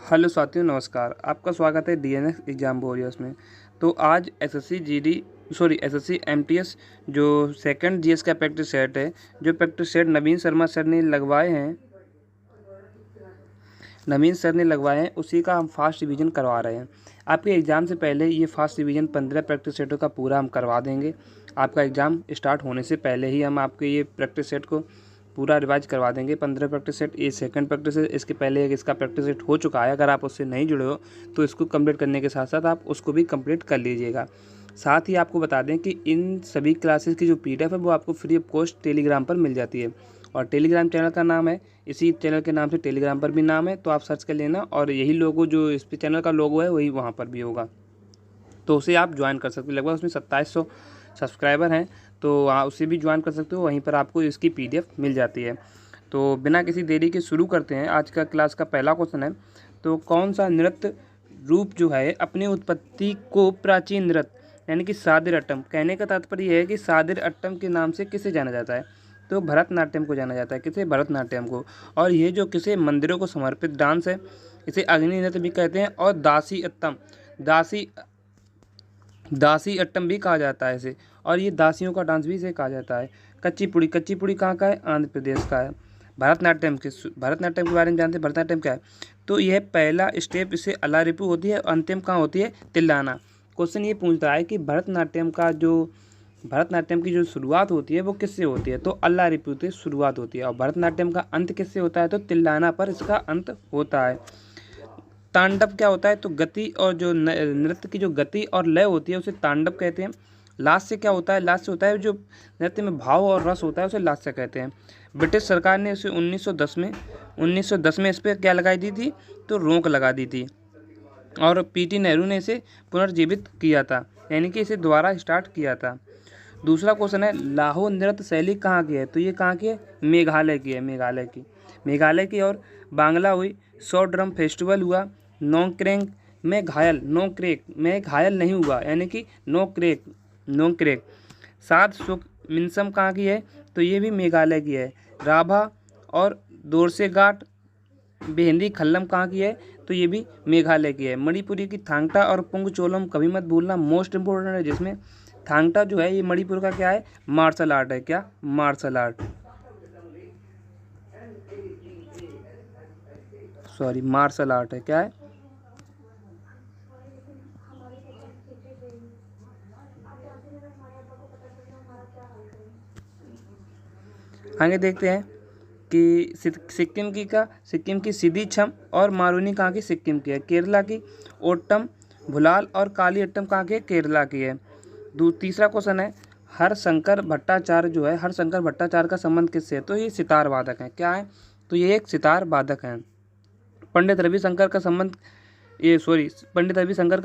Hello साथियों, नमस्कार। आपका स्वागत है डीएनएस एग्ज़ाम वॉरियर्स में। तो आज एसएससी एमटीएस जो सेकंड जीएस का प्रैक्टिस सेट है, जो प्रैक्टिस सेट नवीन सर ने लगवाए हैं, उसी का हम फास्ट रिवीजन करवा रहे हैं। आपके एग्ज़ाम से पहले ये फास्ट रिवीजन 15 प्रैक्टिस सेटों का पूरा हम करवा देंगे। आपका एग्ज़ाम स्टार्ट होने से पहले ही हम आपके ये प्रैक्टिस सेट को पूरा रिवाइज करवा देंगे। 15 प्रैक्टिस सेट, ये सेकंड प्रैक्टिस है। इसके पहले एक इसका प्रैक्टिस सेट हो चुका है। अगर आप उससे नहीं जुड़े हो तो इसको कंप्लीट करने के साथ साथ आप उसको भी कंप्लीट कर लीजिएगा। साथ ही आपको बता दें कि इन सभी क्लासेस की जो पीडीएफ है वो आपको फ्री ऑफ कॉस्ट टेलीग्राम पर मिल जाती है। और टेलीग्राम चैनल का नाम है, इसी चैनल के नाम से टेलीग्राम पर भी नाम है, तो आप सर्च कर लेना। और यही लोगो, जो इस चैनल का लोगो है, वही वहाँ पर भी होगा, तो उसे आप ज्वाइन कर सकते हो। लगभग उसमें 2700 सब्सक्राइबर हैं, तो उसे भी ज्वाइन कर सकते हो। वहीं पर आपको इसकी पीडीएफ मिल जाती है। तो बिना किसी देरी के शुरू करते हैं। आज का क्लास का पहला क्वेश्चन है, तो कौन सा नृत्य रूप जो है अपनी उत्पत्ति को प्राचीन नृत्य यानी कि सादिर अट्टम, कहने का तात्पर्य यह है कि सादिर अट्टम के नाम से किसे जाना जाता है? तो भरतनाट्यम को जाना जाता है। किसे? भरतनाट्यम को। और ये जो किसे मंदिरों को समर्पित डांस है, इसे अग्नि नृत्य भी कहते हैं। और दासी अट्टम भी कहा जाता है इसे। और ये दासियों का डांस भी इसे कहा जाता है। कच्ची पुड़ी कहाँ का है? आंध्र प्रदेश का है। भरतनाट्यम के बारे में जानते हैं। भरतनाट्यम क्या है? तो यह पहला स्टेप इसे अलारिपू होती है, अंतिम कहाँ होती है? तिल्लाना। क्वेश्चन ये पूछता है कि भरतनाट्यम की जो शुरुआत होती है वो किससे होती है? तो अल्लारिपू से शुरुआत होती है। और भरतनाट्यम का अंत किससे होता है? तो तिल्लाना पर इसका अंत होता है। तांडव क्या होता है? तो गति और जो नृत्य की जो गति और लय होती है उसे तांडव कहते हैं। लास्य क्या होता है? लास्य होता है जो नृत्य में भाव और रस होता है, उसे लास्य कहते हैं। ब्रिटिश सरकार ने इसे 1910 में इस पर क्या लगाई दी थी? तो रोक लगा दी थी। और पीटी नेहरू ने इसे पुनर्जीवित किया था, यानी कि इसे दोबारा स्टार्ट किया था। दूसरा क्वेश्चन है, लाहो नृत्य शैली कहाँ की है? तो ये कहाँ की है? मेघालय की है। मेघालय की। और बांग्ला हुई। सौ ड्रम फेस्टिवल हुआ। नोक्रेक में घायल नहीं हुआ, यानी कि नोक्रेक। सात सुख मिनसम कहाँ की है? तो ये भी मेघालय की है। राभा और दोरसेघाट बेहंदी खल्लम कहाँ की है? तो ये भी मेघालय की है। मणिपुरी की थांगटा और पुंगचोलम कभी मत भूलना, मोस्ट इंपोर्टेंट है। जिसमें थांगटा जो है ये मणिपुर का क्या है? मार्शल आर्ट है। क्या? मार्शल आर्ट, मार्शल आर्ट है। क्या है? आगे देखते हैं कि सिक्किम की सिद्धि छम और मारूनी कहाँ की? सिक्किम की है। केरला की ओट्टम भुलाल और काली अट्टम कहाँ की है? केरला की है। तीसरा क्वेश्चन है, हरशंकर भट्टाचार्य का संबंध किससे है? तो ये सितार वादक हैं। क्या है? तो ये एक सितार वादक हैं। पंडित रविशंकर का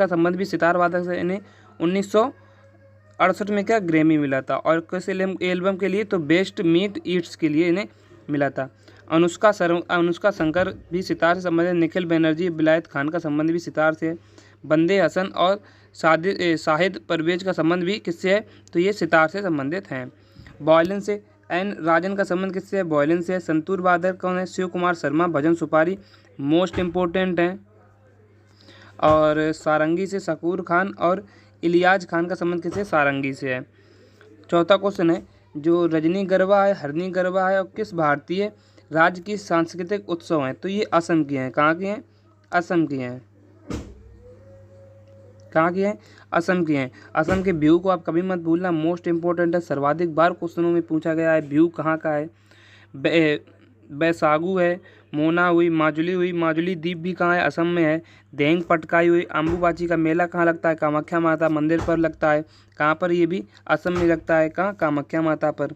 संबंध भी सितार वादक से। इन्हें 1968 में क्या ग्रैमी मिला था। और किस एल्बम के लिए? तो बेस्ट मीट ईट्स के लिए इन्हें मिला था। अनुष्का शंकर भी सितार से संबंधित। निखिल बनर्जी विलायत खान का संबंध भी सितार से है। बंदे हसन और शाहिद परवेज का संबंध भी किससे है? तो ये सितार से संबंधित हैं। वायलिन से एन राजन का संबंध किससे है? वायलिन से। संतूर वादक कौन है? शिव कुमार शर्मा। भजन सुपारी मोस्ट इम्पोर्टेंट हैं। और सारंगी से शकूर खान और इलियाज खान का संबंध किससे? सारंगी से है। चौथा क्वेश्चन है, जो रजनी गरबा है, हरनी गरबा है, और किस भारतीय राज्य की सांस्कृतिक उत्सव हैं? तो ये असम की हैं। कहाँ की हैं? असम की हैं। कहाँ की हैं? असम की हैं। असम के बिहू को आप कभी मत भूलना, मोस्ट इंपॉर्टेंट है। सर्वाधिक बार क्वेश्चनों में पूछा गया है। बिहू कहाँ का है? बैसागु है। मोना हुई। माजुली द्वीप भी कहाँ है? असम में है। देंग पटकाई हुई। अम्बुबाची का मेला कहाँ लगता है? कामाख्या माता मंदिर पर लगता है। कहाँ पर? ये भी असम में लगता है। कहाँ? कामाख्या माता पर।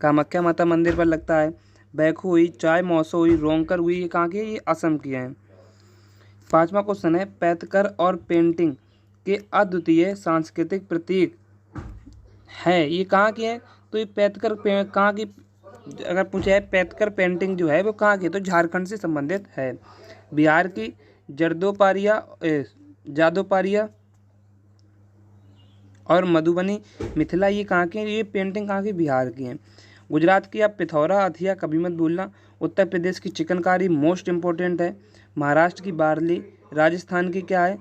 कामाख्या माता मंदिर पर लगता है। बैखू हुई। चाय मौसो हुई। रोंगकर हुई। ये कहाँ की है? ये असम की है। पांचवा क्वेश्चन है, पैतकर और पेंटिंग के अद्वितीय सांस्कृतिक प्रतीक है, ये कहाँ की है? तो ये कहाँ की? अगर पूछा है पैतकर पेंटिंग जो है वो कहाँ की? तो झारखंड से संबंधित है। बिहार की जादोपारिया और मधुबनी मिथिला, ये कहाँ की है? ये पेंटिंग कहाँ की? बिहार की है। गुजरात की आप पिथौरा अथिया कभी मत भूलना। उत्तर प्रदेश की चिकनकारी मोस्ट इम्पोर्टेंट है। महाराष्ट्र की बार्ली। राजस्थान की क्या है,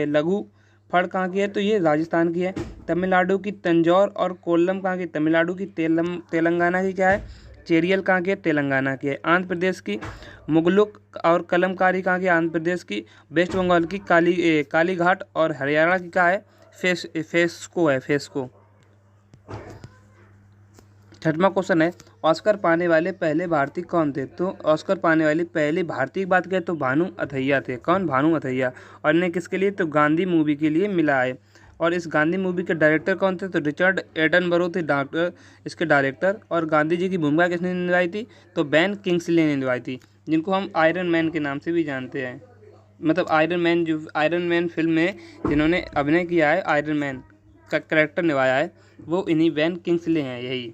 लघु फड़ कहाँ की है, तो ये राजस्थान की है। तमिलनाडु की तंजौर और कोल्लम कहाँ की, तमिलनाडु की। तेलंगाना की क्या है, चेरियल कहाँ की है, तेलंगाना की है। आंध्र प्रदेश की मुगलुक और कलमकारी कहाँ की, आंध्र प्रदेश की। वेस्ट बंगाल की कालीघाट और हरियाणा की क्या है, फेस्को है, फेस्को। छठवां क्वेश्चन है, ऑस्कर पाने वाले पहले भारतीय कौन थे, तो ऑस्कर पाने वाली पहली भारतीय की बात करें तो भानु अथैया थे। कौन, भानु अथैया। और इन्हें किसके लिए, तो गांधी मूवी के लिए मिला है। और इस गांधी मूवी के डायरेक्टर कौन थे, तो रिचर्ड एटनबरो थे डॉक्टर इसके डायरेक्टर। और गांधी जी की भूमिका किसने निभाई थी, तो बेन किंग्सले ने निभाई थी, जिनको हम आयरन मैन के नाम से भी जानते हैं। मतलब आयरन मैन, जो आयरन मैन फिल्म में जिन्होंने अभिनय किया है, आयरन मैन का कैरेक्टर निभाया है, वो इन्हीं बेन किंग्सले हैं यही।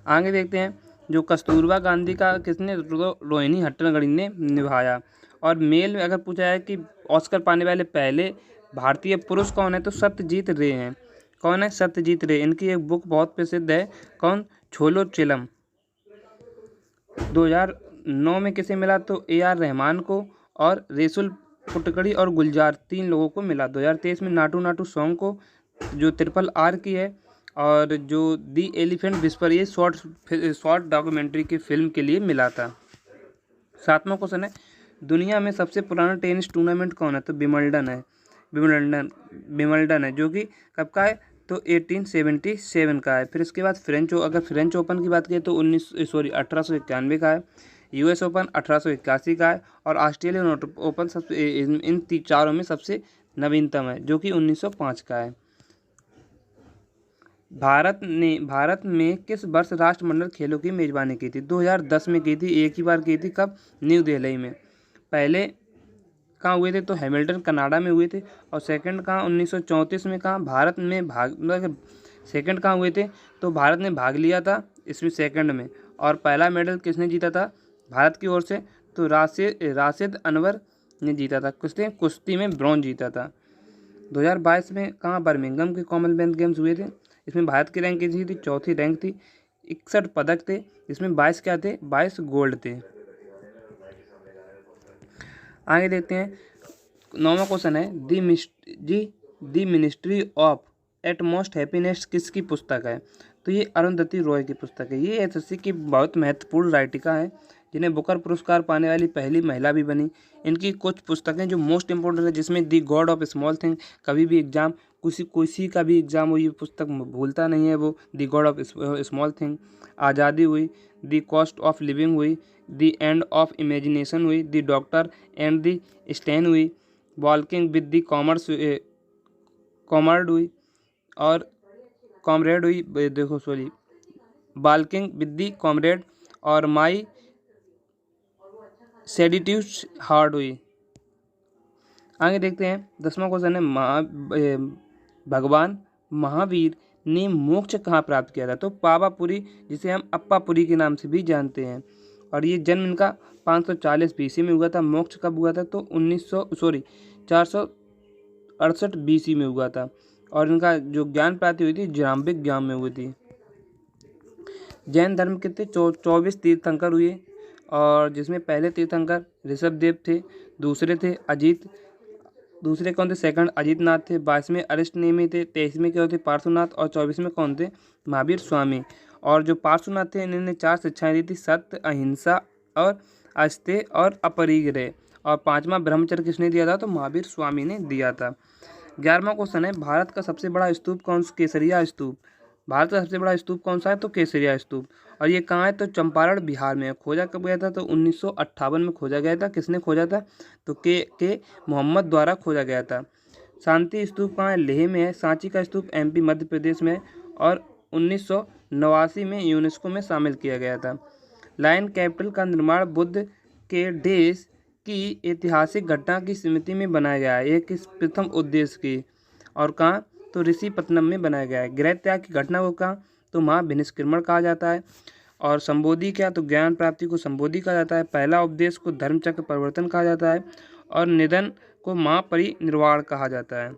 आगे देखते हैं, जो कस्तूरबा गांधी का किसने, रोहिणी हट्टनगड़ी ने निभाया। और मेल में अगर पूछा है कि ऑस्कर पाने वाले पहले भारतीय पुरुष कौन है, तो सत्यजीत रे हैं। कौन है, सत्यजीत रे। इनकी एक बुक बहुत प्रसिद्ध है, कौन, छोलो चिलम। 2009 में किसे मिला, तो AR रहमान को। और रेसुल पुटकड़ी और गुलजार, 3 लोगों को मिला। 2023 में नाटू नाटू सॉन्ग को, जो RRR की है। और जो दी एलिफेंट विस्पर, ये शॉर्ट डॉक्यूमेंट्री की फिल्म के लिए मिला था। 7वां क्वेश्चन है, दुनिया में सबसे पुराना टेनिस टूर्नामेंट कौन है, तो विंबलडन है। विंबलडन है, जो कि कब का है, तो 1877 का है। फिर इसके बाद अगर फ्रेंच ओपन की बात करें तो 1891 का है। US ओपन 1881 का है। और ऑस्ट्रेलियन ओपन सबसे इन चारों में सबसे नवीनतम है, जो कि 1905 का है। भारत में किस वर्ष राष्ट्रमंडल खेलों की मेजबानी की थी, 2010 में की थी, एक ही बार की थी। कब, न्यू दिल्ली में। पहले कहाँ हुए थे, तो हैमिल्टन कनाडा में हुए थे। और सेकंड कहाँ, 1934 में कहाँ, भारत में मतलब सेकंड कहाँ हुए थे, तो भारत ने भाग लिया था इसमें सेकंड में। और पहला मेडल किसने जीता था भारत की ओर से, तो राशिद अनवर ने जीता था। किसने, कुश्ती में ब्रॉन्ज जीता था। 2022 में कहाँ, बर्मिंघम के कॉमनवेल्थ गेम्स हुए थे। इसमें भारत की रैंक कितनी थी, चौथी रैंक थी। 61 पदक थे, इसमें 22 क्या थे, 22 गोल्ड थे। आगे देखते हैं, 9वां क्वेश्चन है, the ministry of utmost happiness किसकी पुस्तक है, तो ये अरुंधति रॉय की पुस्तक है। ये SSC की बहुत महत्वपूर्ण राइटिका है, जिन्हें बुकर पुरस्कार पाने वाली पहली महिला भी बनी। इनकी कुछ पुस्तकें जो मोस्ट इंपॉर्टेंट है, जिसमें दी गॉड ऑफ स्मॉल थिंग, कभी भी एग्जाम किसी का भी एग्जाम हो, ये पुस्तक भूलता नहीं है वो, दी गॉड ऑफ स्मॉल थिंग। आज़ादी हुई, दी कॉस्ट ऑफ लिविंग हुई, दी एंड ऑफ इमेजिनेशन हुई, दी डॉक्टर एंड दी स्टैन हुई, वॉकिंग विद दी कॉमर्ड हुई, और कॉमरेड हुई, देखो सॉरी, बाल्किंग विद दी कॉमरेड, और माई सेडिट्यूस हार्ड हुई। आगे देखते हैं, 10वां क्वेश्चन है, भगवान महावीर ने मोक्ष कहाँ प्राप्त किया था, तो पावापुरी, जिसे हम अप्पापुरी के नाम से भी जानते हैं। और ये जन्म इनका 540 BC में हुआ था। मोक्ष कब हुआ था, तो 468 BC में हुआ था। और इनका जो ज्ञान प्राप्ति हुई थी, जाम्बिक ग्राम में हुई थी। जैन धर्म के थे 24 तीर्थंकर हुए, और जिसमें पहले तीर्थंकर ऋषभदेव थे, दूसरे कौन थे, सेकंड अजीतनाथ थे, 22वें अरिष्टनेमी थे, 23वें क्या थे, पार्श्वनाथ, और 24वें कौन थे, महावीर स्वामी। और जो पार्श्वनाथ थे, इन्होंने 4 शिक्षाएं दी थी, सत्य, अहिंसा और अस्तेय और अपरिग्रह। और 5वां ब्रह्मचर्य किसने दिया था, तो महावीर स्वामी ने दिया था। 11वां क्वेश्चन है, भारत का सबसे बड़ा स्तूप कौन सा, केसरिया स्तूप। भारत का सबसे बड़ा स्तूप कौन सा है, तो केसरिया स्तूप। और ये कहाँ है, तो चंपारण बिहार में। खोजा कब गया था, तो 1958 में खोजा गया था। किसने खोजा था, तो के मोहम्मद द्वारा खोजा गया था। शांति स्तूप कहाँ है, लेह में है। सांची का स्तूप MP मध्य प्रदेश में है। और 1989 में यूनेस्को में शामिल किया गया था। लायन कैपिटल का निर्माण बुद्ध के देश की ऐतिहासिक घटना की स्मृति में बनाया गया है। एक प्रथम उद्देश्य की, और कहाँ, तो ऋषिपत्तनम में बनाया गया है। गृह त्याग की घटना को कहाँ, तो महाभिनिष्क्रमण कहा जाता है। और संबोधि क्या, तो ज्ञान प्राप्ति को संबोधि कहा जाता है। पहला उपदेश को धर्मचक्र परिवर्तन कहा जाता है। और निधन को महापरिनिर्वाण कहा जाता है।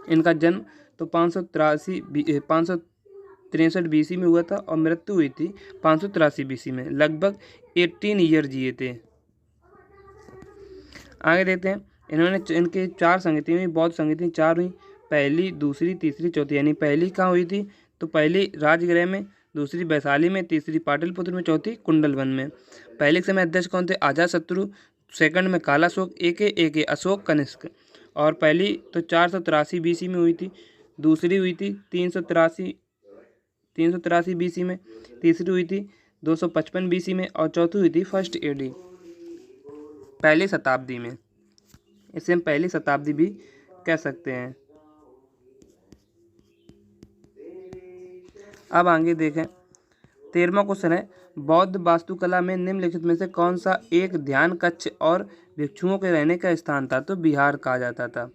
इनका जन्म तो 563 BC में हुआ था और मृत्यु हुई थी 583 BC में। लगभग 18 ईयर जिए थे। आगे देखते हैं, इन्होंने इनके 4 संगति हुई, बौद्ध संगति 4 हुई, पहली, दूसरी, तीसरी, चौथी। यानी पहली कहाँ हुई थी? तो पहली राजगृह में, दूसरी वैशाली में, तीसरी पाटलिपुत्र में, चौथी कुंडलवन में। पहले के समय अध्यक्ष कौन थे? अजातशत्रु। सेकंड में कालाशोक, एक अशोक कनिष्क। और पहली तो 483 BC में हुई थी, दूसरी हुई थी 383 BC में, तीसरी हुई थी 255 BC में और चौथी हुई थी 1 AD, पहली शताब्दी में। इसे हम पहली शताब्दी भी कह सकते हैं। अब आगे देखें, 13वां क्वेश्चन है, बौद्ध वास्तुकला में निम्नलिखित में से कौन सा एक ध्यान कक्ष और भिक्षुओं के रहने का स्थान था? तो बिहार कहा जाता था।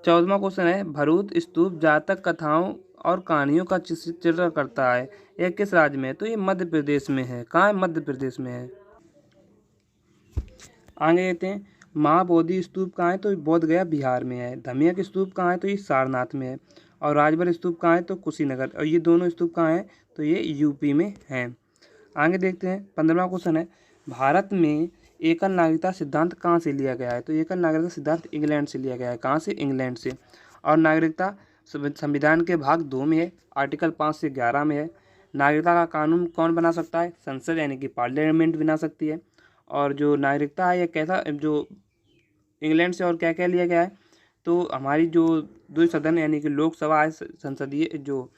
14वां क्वेश्चन है, भरूच स्तूप जातक कथाओं और कहानियों का चित्र करता है, यह किस राज्य में है? तो ये मध्य प्रदेश में है। कहाँ है? मध्य प्रदेश में है। आगे देखते हैं, महाबोधि स्तूप कहाँ है? तो बोध गया बिहार में है। धमियक स्तूप कहाँ है? तो ये सारनाथ में है। और राजभर स्तूप कहाँ है? तो कुशीनगर। और ये दोनों स्तूप कहाँ है? तो ये यूपी में है। आगे देखते हैं, 15वां क्वेश्चन है, भारत में एकल नागरिकता सिद्धांत कहाँ से लिया गया है? तो एकल नागरिकता सिद्धांत इंग्लैंड से लिया गया है। कहाँ से? इंग्लैंड से। और नागरिकता संविधान के भाग 2 में है, आर्टिकल 5 से 11 में है। नागरिकता का कानून कौन बना सकता है? संसद यानी कि पार्लियामेंट बना सकती है। और जो नागरिकता है, यह कैसा, जो इंग्लैंड से और क्या क्या लिया गया है? तो हमारी जो द्विसदन यानी कि लोकसभा है, संसदीय जो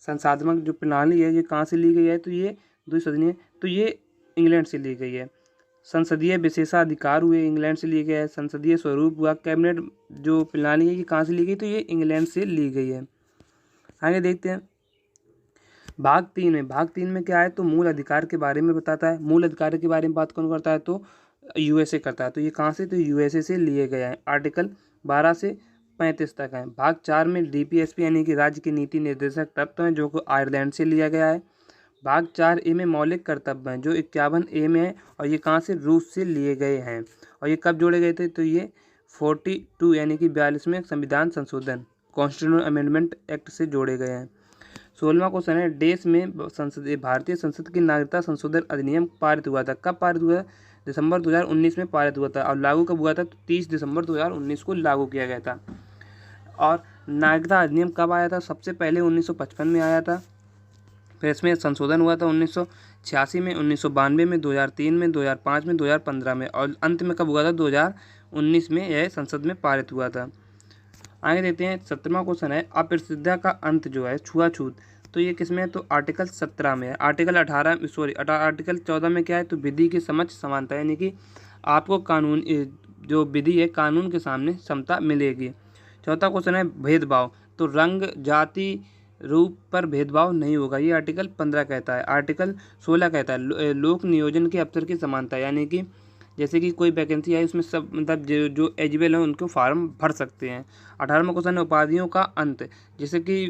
संसाधनात्मक जो प्रणाली है, ये कहाँ से ली गई है? तो ये द्विसदनीय, तो ये इंग्लैंड से ली गई है। संसदीय विशेषाधिकार हुए, इंग्लैंड से लिए गए हैं। संसदीय स्वरूप हुआ, कैबिनेट जो प्रणाली है, ये कहाँ से ली गई? तो ये इंग्लैंड से ली गई है। आगे देखते हैं, भाग 3 में क्या है? तो मूल अधिकार के बारे में बताता है। मूल अधिकार के बारे में बात कौन करता है? तो यूएसए करता है। तो ये कहाँ से? तो यूएसए से लिए गए हैं। आर्टिकल 12 से 35 तक है। भाग 4 में डीपीएसपी यानी कि राज्य के नीति निर्देशक तत्व हैं, जो को आयरलैंड से लिया गया है। भाग 4A में मौलिक कर्तव्य हैं, जो 51A में है और ये कहाँ से? रूस से लिए गए हैं। और ये कब जोड़े गए थे? तो ये 42 यानी कि 42वें संविधान संशोधन कॉन्स्टिट्यूशनल अमेंडमेंट एक्ट से जोड़े गए हैं। 16वां क्वेश्चन है, देश में भारतीय संसद की नागरिकता संशोधन अधिनियम पारित हुआ था। कब पारित हुआ? दिसंबर 2019 में पारित हुआ था। और लागू कब हुआ था? तो 30 दिसंबर 2019 को लागू किया गया था। और नागरिकता अधिनियम कब आया था? सबसे पहले 1955 में आया था। फिर इसमें संशोधन हुआ था 1986 में, 1992 में, 2003 में, 2005 में, 2015 में। और अंत में कब हुआ था? 2019 में यह संसद में पारित हुआ था। आगे देखते हैं, 17वां क्वेश्चन है, अप्रसिद्धता का अंत जो है छुआछूत, तो ये किसमें है? तो आर्टिकल 17 में है। आर्टिकल 14 में क्या है? तो विधि के समक्ष समानता, यानी कि आपको कानून जो विधि है, कानून के सामने समता मिलेगी। चौथा क्वेश्चन है, भेदभाव, तो रंग, जाति, रूप पर भेदभाव नहीं होगा, ये आर्टिकल 15 कहता है। आर्टिकल 16 कहता है लोक नियोजन के अवसर की समानता, यानी कि जैसे कि कोई वैकेंसी आई, उसमें सब मतलब जो एलिजिबल हैं उनको फार्म भर सकते हैं। 18वां क्वेश्चन है, उपाधियों का अंत, जैसे कि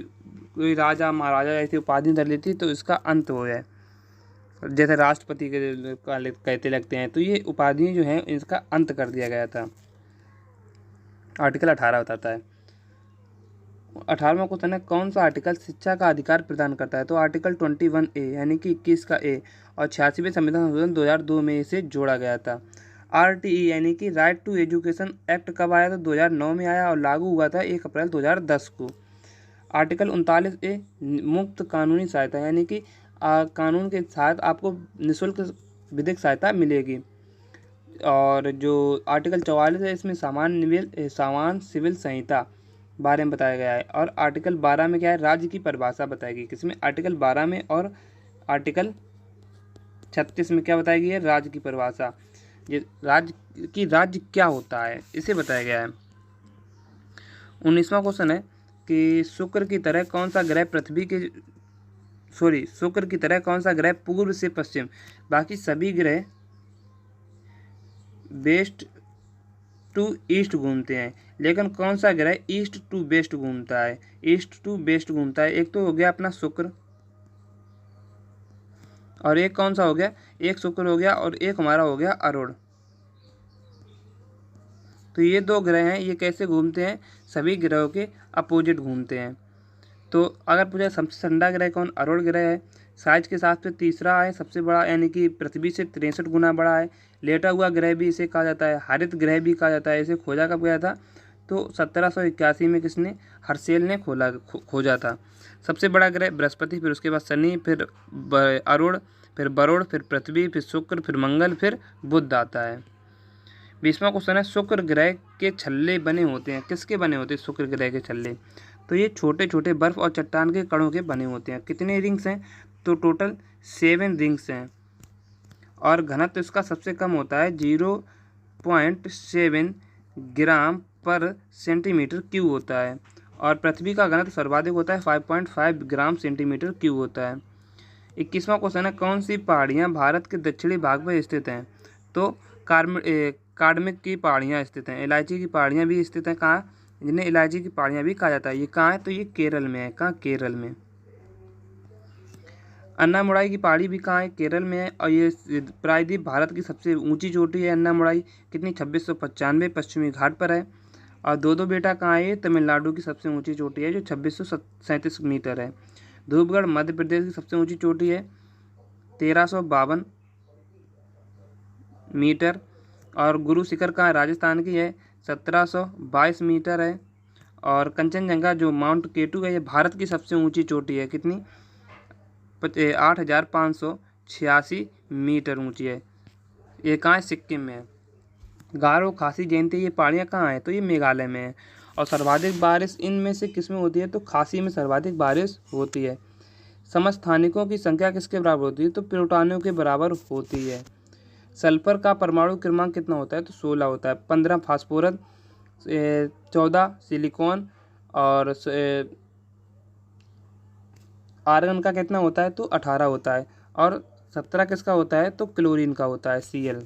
कोई राजा महाराजा ऐसी उपाधि धर लेती तो इसका अंत हो जाए, जैसे राष्ट्रपति के कहते लगते हैं, तो ये उपाधियाँ जो हैं इसका अंत कर दिया गया था, आर्टिकल 18 बताता है। 18वां क्वेश्चन है, कौन सा आर्टिकल शिक्षा का अधिकार प्रदान करता है? तो आर्टिकल 21A यानी कि 21 का ए, और 86वें संविधान संशोधन 2002 में इसे जोड़ा गया था। RTE यानी कि राइट टू एजुकेशन एक्ट कब आया? तो 2009 में आया और लागू हुआ था 1 अप्रैल 2010 को। आर्टिकल 39A मुफ्त कानूनी सहायता, यानी कि कानून के साथ आपको निःशुल्क विधिक सहायता मिलेगी। और जो आर्टिकल 44 है, इसमें सामान्य सिविल संहिता बारे में बताया गया है। और आर्टिकल 12 में क्या है? राज्य की परिभाषा बताएगी। किसमें? आर्टिकल 12 में। और आर्टिकल 36 में क्या बताई गई है? राज्य की परिभाषा, ये राज्य क्या होता है इसे बताया गया है। 19वां क्वेश्चन है कि शुक्र की तरह कौन सा ग्रह पूर्व से पश्चिम, बाकी सभी ग्रह वेस्ट टू ईस्ट घूमते हैं, लेकिन कौन सा ग्रह ईस्ट टू वेस्ट घूमता है? ईस्ट टू वेस्ट घूमता है। एक तो हो गया अपना शुक्र, और एक कौन सा हो गया? एक शुक्र हो गया और एक हमारा हो गया अरुण। तो ये 2 ग्रह हैं, ये कैसे घूमते हैं, सभी ग्रहों के अपोजिट घूमते हैं। तो अगर पूछा सबसे ठंडा ग्रह कौन, अरुण ग्रह है। साइज के हिसाब से तीसरा है सबसे बड़ा, यानी कि पृथ्वी से 63 गुना बड़ा है। लेटा हुआ ग्रह भी इसे कहा जाता है, हरित ग्रह भी कहा जाता है। इसे खोजा कब गया था, तो 1781 में किसने, हर्शेल ने खोजा था। सबसे बड़ा ग्रह बृहस्पति, फिर उसके बाद शनि, फिर अरुण, फिर वरुण, फिर पृथ्वी, फिर शुक्र, फिर मंगल, फिर बुध आता है। 20वां क्वेश्चन है, शुक्र ग्रह के छल्ले बने होते हैं, किसके बने होते हैं शुक्र ग्रह के छल्ले, तो ये छोटे छोटे बर्फ और चट्टान के कणों के बने होते हैं। कितने रिंग्स हैं, तो टोटल 7 रिंग्स हैं। और घनत्व इसका सबसे कम होता है 0.7 ग्राम पर सेंटीमीटर क्यूब होता है। और पृथ्वी का घनत्व सर्वाधिक होता है 5.5 ग्राम सेंटीमीटर क्यूब होता है। 21वां क्वेश्चन है, कौन सी पहाड़ियाँ भारत के दक्षिणी भाग में स्थित हैं, तो कार्डमिक की पहाड़ियाँ स्थित हैं। इलायची की पहाड़ियाँ भी स्थित हैं, कहाँ, जिन्हें इलायची की पहाड़ियाँ भी कहा जाता है। ये कहाँ है, तो ये केरल में है। कहाँ, केरल में। अन्नामुड़ाई की पहाड़ी भी कहाँ है, केरल में है। और ये प्रायद्वीप भारत की सबसे ऊंची चोटी है अन्नामुड़ाई, कितनी, 2695 पश्चिमी घाट पर है। और दो बेटा कहाँ है, ये तमिलनाडु की सबसे ऊंची चोटी है जो 2637 मीटर है। धूपगढ़ मध्य प्रदेश की सबसे ऊंची चोटी है, 1352 मीटर। और गुरु शिखर कहाँ है, राजस्थान की है, 1722 मीटर है। और कंचनजंगा जो माउंट केटू है, ये भारत की सबसे ऊंची चोटी है, कितनी, 8586 मीटर ऊंची है। ये कहाँ है, सिक्किम में है। गारो, खासी, जयंती, ये पहाड़ियाँ कहाँ हैं, तो ये मेघालय में है। और सर्वाधिक बारिश इनमें से किस में होती है, तो खासी में सर्वाधिक बारिश होती है। समस्थानिकों की संख्या किसके बराबर होती है, तो प्रोटॉनों के बराबर होती है। सल्फर का परमाणु क्रमांक कितना होता है, तो 16 होता है। 15 फास्फोरस, 14 सिलिकॉन, और आर्गन का कितना होता है, तो 18 होता है। और 17 किसका होता है, तो क्लोरीन का होता है, Cl।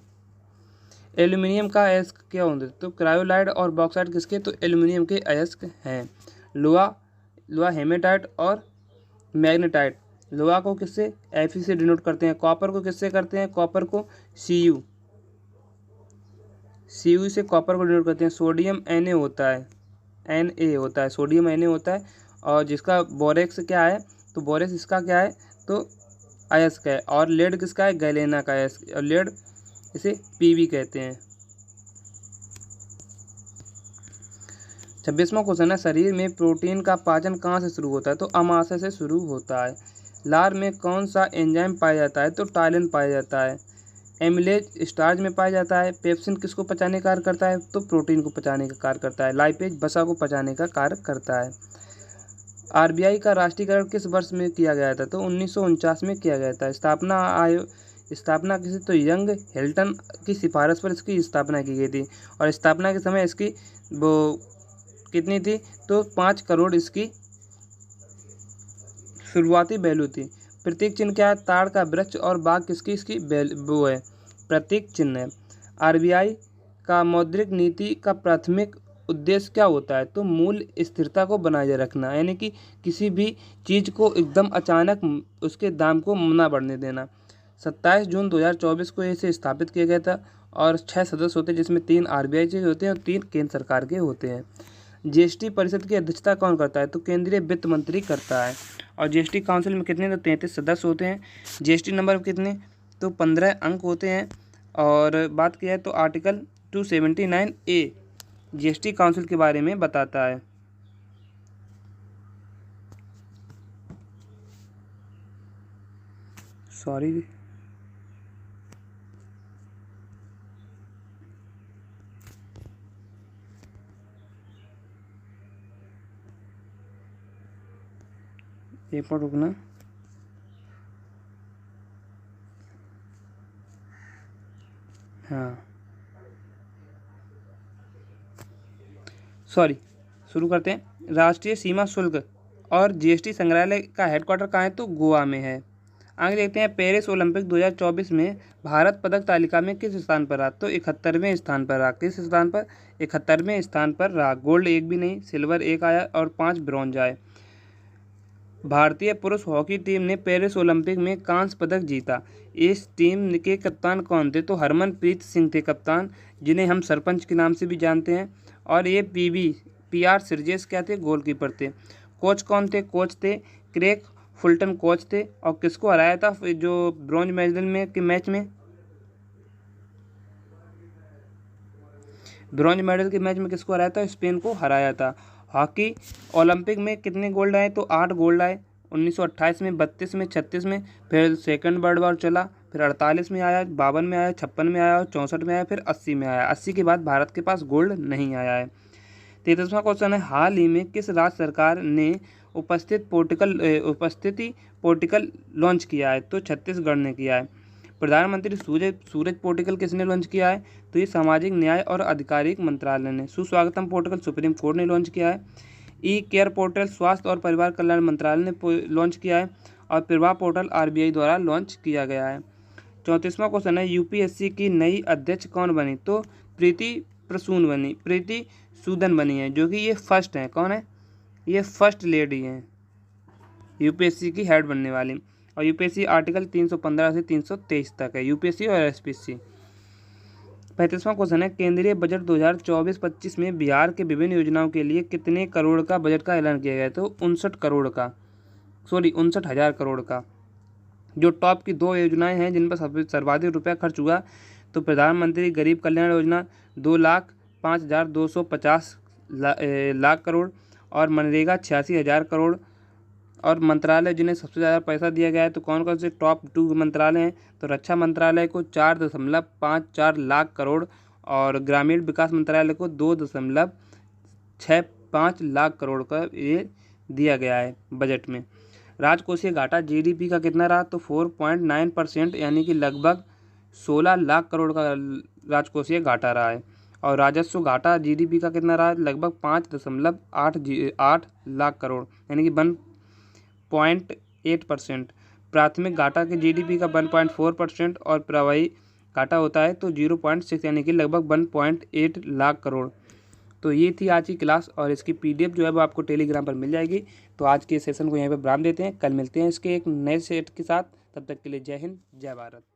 एल्यूमिनियम का अयस्क क्या होता है, तो क्रायोलाइड और बॉक्साइड किसके, तो एल्यूमिनियम के अयस्क हैं। लोहा हेमेटाइट और मैग्नेटाइट, लोहा को किससे, Fe से डिनोट करते हैं। कॉपर को किससे करते हैं, कॉपर को Cu से कॉपर को डिनोट करते हैं। सोडियम Na होता है, सोडियम Na होता है। और जिसका बोरेक्स क्या है, तो बोरेक्स इसका क्या है, तो अयस्क है। और लेड किसका है, गैलेना का अयस्क, और लेड इसे Pb कहते हैं। 26वां क्वेश्चन है, शरीर में प्रोटीन का पाचन कहाँ से शुरू होता है, तो अमाशय से शुरू होता है। लार में कौन सा एंजाइम पाया जाता है, तो टाइलिन पाया जाता है। एमिलेज स्टार्च में पाया जाता है। पेप्सिन किसको पचाने का कार्य करता है, तो प्रोटीन को पचाने का कार्य करता है। लाइपेज वसा को पचाने का कार्य करता है। आरबीआई का राष्ट्रीयकरण किस वर्ष में किया गया था, तो 1949 में किया गया था। स्थापना किसी, तो यंग हिल्टन की सिफारिश पर इसकी स्थापना की गई थी। और स्थापना के समय इसकी वो कितनी थी, तो 5 करोड़ इसकी शुरुआती वैल्यू थी। प्रतीक चिन्ह क्या है, ताड़ का वृक्ष और बाघ किसकी, इसकी वो है, प्रतीक चिन्ह है। आरबीआई का मौद्रिक नीति का प्राथमिक उद्देश्य क्या होता है, तो मूल्य स्थिरता को बनाए रखना, यानी कि किसी भी चीज़ को एकदम अचानक उसके दाम को ना बढ़ने देना। 27 जून 2024 को इसे स्थापित किया गया था। और 6 सदस्य होते हैं, जिसमें 3 आरबीआई के होते हैं और 3 केंद्र सरकार के होते हैं। जीएसटी परिषद की अध्यक्षता कौन करता है, तो केंद्रीय वित्त मंत्री करता है। और जीएसटी काउंसिल में कितने, तो 33 सदस्य होते हैं। जीएसटी नंबर कितने, तो 15 अंक होते हैं। और बात किया है तो आर्टिकल 279A जीएसटी काउंसिल के बारे में बताता है। एक बार रुकना। हाँ, शुरू करते हैं। राष्ट्रीय सीमा शुल्क और जीएसटी संग्रहालय का हेडक्वार्टर कहाँ है, तो गोवा में है। आगे देखते हैं, पेरिस ओलंपिक 2024 में भारत पदक तालिका में किस स्थान पर रहा, तो 71वें स्थान पर रहा। किस स्थान पर, 71वें स्थान पर रहा। गोल्ड एक भी नहीं, सिल्वर 1 आया और 5 ब्रॉन्ज आए। भारतीय पुरुष हॉकी टीम ने पेरिस ओलंपिक में कांस्य पदक जीता। इस टीम के कप्तान कौन थे? तो हरमनप्रीत सिंह थे कप्तान, जिन्हें हम सरपंच के नाम से भी जानते हैं। और ये PR सिरजेस क्या थे? गोलकीपर थे। कोच कौन थे? कोच थे क्रेग फुलटन कोच थे। और किसको हराया था जो ब्रॉन्ज मेडल में के मैच में? ब्रॉन्ज मेडल के मैच में किसको हराया था? स्पेन को हराया था। हॉकी ओलंपिक में कितने गोल्ड आए? तो 8 गोल्ड आए। 1928 में, 32 में, 36 में, फिर सेकंड वर्ल्ड वॉर चला, फिर 48 में आया, 52 में आया, 56 में आया और 64 में आया, फिर 80 में आया। 80 के बाद भारत के पास गोल्ड नहीं आया है। 33वां क्वेश्चन है, हाल ही में किस राज्य सरकार ने उपस्थिति पोर्टिकल लॉन्च किया है? तो छत्तीसगढ़ ने किया है। प्रधानमंत्री सूरज पोर्टिकल किसने लॉन्च किया है? तो ये सामाजिक न्याय और आधिकारिक मंत्रालय ने। सुस्वागतम पोर्टल सुप्रीम कोर्ट ने लॉन्च किया है। ई केयर पोर्टल स्वास्थ्य और परिवार कल्याण मंत्रालय ने लॉन्च किया है। और प्रवाह पोर्टल RBI द्वारा लॉन्च किया गया है। 34वां क्वेश्चन है, UPSC की नई अध्यक्ष कौन बनी? तो प्रीति सूदन बनी है, जो कि ये फर्स्ट है। कौन है? ये फर्स्ट लेडी हैं UPSC की हेड बनने वाली। और UPSC आर्टिकल 315 से 323 तक है, UPSC और SPSC। 35वां क्वेश्चन है, केंद्रीय बजट 2024-25 में बिहार के विभिन्न योजनाओं के लिए कितने करोड़ का बजट का ऐलान किया गया है? तो 59,000 करोड़ का। जो टॉप की 2 योजनाएं हैं जिन पर सर्वाधिक रुपया खर्च हुआ, तो प्रधानमंत्री गरीब कल्याण योजना 2,05,250 लाख करोड़ और मनरेगा 86,000 करोड़। और मंत्रालय जिन्हें सबसे ज़्यादा पैसा दिया गया है, तो कौन कौन से टॉप 2 मंत्रालय हैं? तो रक्षा मंत्रालय को 4.54 लाख करोड़ और ग्रामीण विकास मंत्रालय को 2.65 लाख करोड़ का ये दिया गया है बजट में। राजकोषीय घाटा GDP का कितना रहा? तो 4.9%, यानी कि लगभग 16 लाख करोड़ का राजकोषीय घाटा रहा है। और राजस्व घाटा GDP का कितना रहा? लगभग 5.8 लाख करोड़, यानी कि 1.8%। प्राथमिक घाटा के GDP का 1.4% और प्रवाही घाटा होता है तो 0.6, यानी कि लगभग 1.8 लाख करोड़। तो ये थी आज की क्लास, और इसकी PDF जो है वो आपको टेलीग्राम पर मिल जाएगी। तो आज के सेशन को यहीं पर विराम देते हैं, कल मिलते हैं इसके एक नए सेट के साथ। तब तक के लिए जय हिंद, जय भारत।